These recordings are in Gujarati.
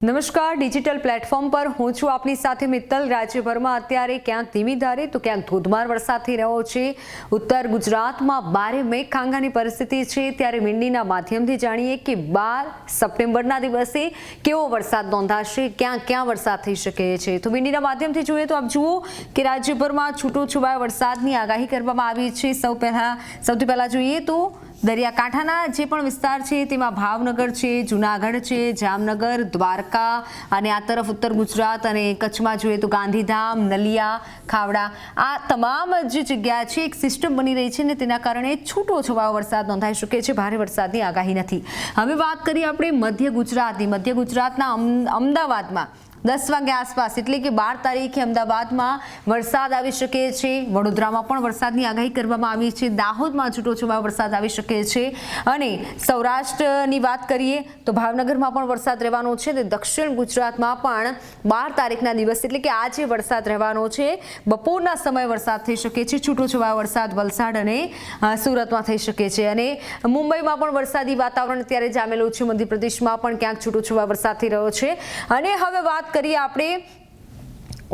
નમસ્કાર, ડિજિટલ પ્લેટફોર્મ પર હું છું આપની સાથે મિત્તલ। રાજ્યભરમાં અત્યારે ક્યાંક ધીમી ધારે તો ક્યાંક ધોધમાર વરસાદ થઈ રહ્યો છે। ઉત્તર ગુજરાતમાં ભારે મેઘખાંગાની પરિસ્થિતિ છે, ત્યારે મીંડીના માધ્યમથી જાણીએ કે 12 સપ્ટેમ્બરના દિવસે કેવો વરસાદ નોંધાશે, ક્યાં ક્યાં વરસાદ થઈ શકે છે। તો મીંડીના માધ્યમથી જોઈએ તો આપ જુઓ કે રાજ્યભરમાં છૂટોછવાયા વરસાદની આગાહી કરવામાં આવી છે। સૌથી પહેલા જોઈએ તો દરિયાકાંઠાના જે પણ વિસ્તાર છે તેમાં ભાવનગર છે, જૂનાગઢ છે, જામનગર, દ્વારકા અને આ તરફ ઉત્તર ગુજરાત અને કચ્છમાં જોઈએ તો ગાંધીધામ, નલિયા, ખાવડા, આ તમામ જે જગ્યા છે એક સિસ્ટમ બની રહી છે ને તેના કારણે છૂટોછવાયો વરસાદ નોંધાઈ શકે છે। ભારે વરસાદની આગાહી નથી। હવે વાત કરીએ આપણે મધ્ય ગુજરાતની। મધ્ય ગુજરાતના અમદાવાદમાં 10 વાગ્યા આસપાસ એટલે કે 12 તારીખે અમદાવાદમાં વરસાદ આવી શકે છે। વડોદરામાં પણ વરસાદની આગાહી કરવામાં આવી છે। દાહોદમાં છૂટોછવાયો વરસાદ આવી શકે છે અને સૌરાષ્ટ્રની વાત કરીએ તો ભાવનગરમાં પણ વરસાદ રહેવાનો છે। તે દક્ષિણ ગુજરાતમાં પણ 12 તારીખના દિવસ એટલે કે આજે વરસાદ રહેવાનો છે। બપોરના સમયે વરસાદ થઈ શકે છે। છૂટોછવાયો વરસાદ વલસાડ અને સુરતમાં થઈ શકે છે અને મુંબઈમાં પણ વરસાદી વાતાવરણ અત્યારે જામેલું છે। મધ્યપ્રદેશમાં પણ ક્યાંક છૂટોછવાયો વરસાદ થઈ રહ્યો છે અને હવે વાત કરીએ આપણે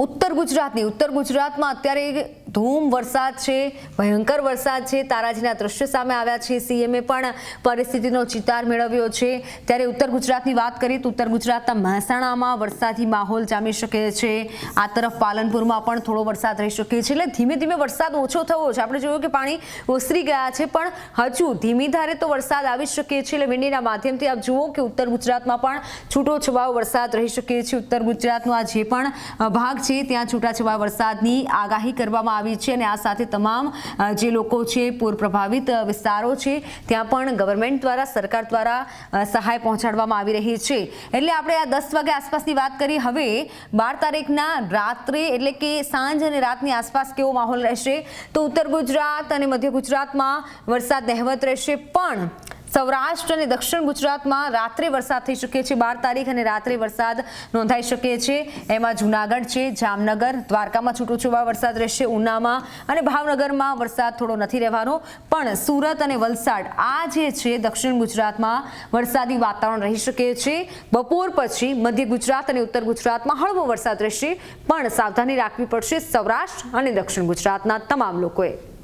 ઉત્તર ગુજરાતની। ઉત્તર ગુજરાતમાં અત્યારે ધૂમ વરસાદ છે, ભયંકર વરસાદ છે। તારાજીના દ્રશ્ય સામે આવ્યા છે। સીએમએ પણ પરિસ્થિતિનો ચિતાર મેળવ્યો છે। ત્યારે ઉત્તર ગુજરાતની વાત કરીએ તો ઉત્તર ગુજરાતના મહેસાણામાં વરસાદી માહોલ જામી શકે છે। આ તરફ પાલનપુરમાં પણ થોડો વરસાદ રહી શકે છે। એટલે ધીમે ધીમે વરસાદ ઓછો થયો છે। આપણે જોયું કે પાણી ઓસરી ગયા છે, પણ હજુ ધીમી ધારે તો વરસાદ આવી શકે છે। એટલે મીંડીના માધ્યમથી આપ જુઓ કે ઉત્તર ગુજરાતમાં પણ છૂટોછવાયો વરસાદ રહી શકે છે। ઉત્તર ગુજરાતનો આ જે પણ ભાગ છે ત્યાં છૂટાછવાયા વરસાદની આગાહી કરવામાં આવી છે અને આ સાથે તમામ જે લોકો છે પૂર પ્રભાવિત વિસ્તારો છે ત્યાં પણ ગવર્મેન્ટ દ્વારા, સરકાર દ્વારા સહાય પહોંચાડવામાં આવી રહી છે। એટલે આપણે આ 10 વાગ્યા આસપાસની વાત કરી। હવે 12 તારીખના રાત્રે એટલે કે સાંજ અને રાતની આસપાસ કેવો માહોલ રહેશે તો ઉત્તર ગુજરાત અને મધ્ય ગુજરાતમાં વરસાદ નહિવત રહેશે, પણ સૌરાષ્ટ્ર અને દક્ષિણ ગુજરાતમાં રાત્રે વરસાદ થઈ શકે છે। 12 તારીખ અને રાત્રે વરસાદ નોંધાઈ શકે છે। એમાં જૂનાગઢ છે, જામનગર, દ્વારકામાં છૂટોછવાયો વરસાદ રહેશે। ઉનામાં અને ભાવનગરમાં વરસાદ થોડો નથી રહેવાનો, પણ સુરત અને વલસાડ આ જે છે દક્ષિણ ગુજરાતમાં વરસાદી વાતાવરણ રહી શકે છે। બપોર પછી મધ્ય ગુજરાત અને ઉત્તર ગુજરાતમાં હળવો વરસાદ રહેશે, પણ સાવધાની રાખવી પડશે સૌરાષ્ટ્ર અને દક્ષિણ ગુજરાતના તમામ લોકોએ।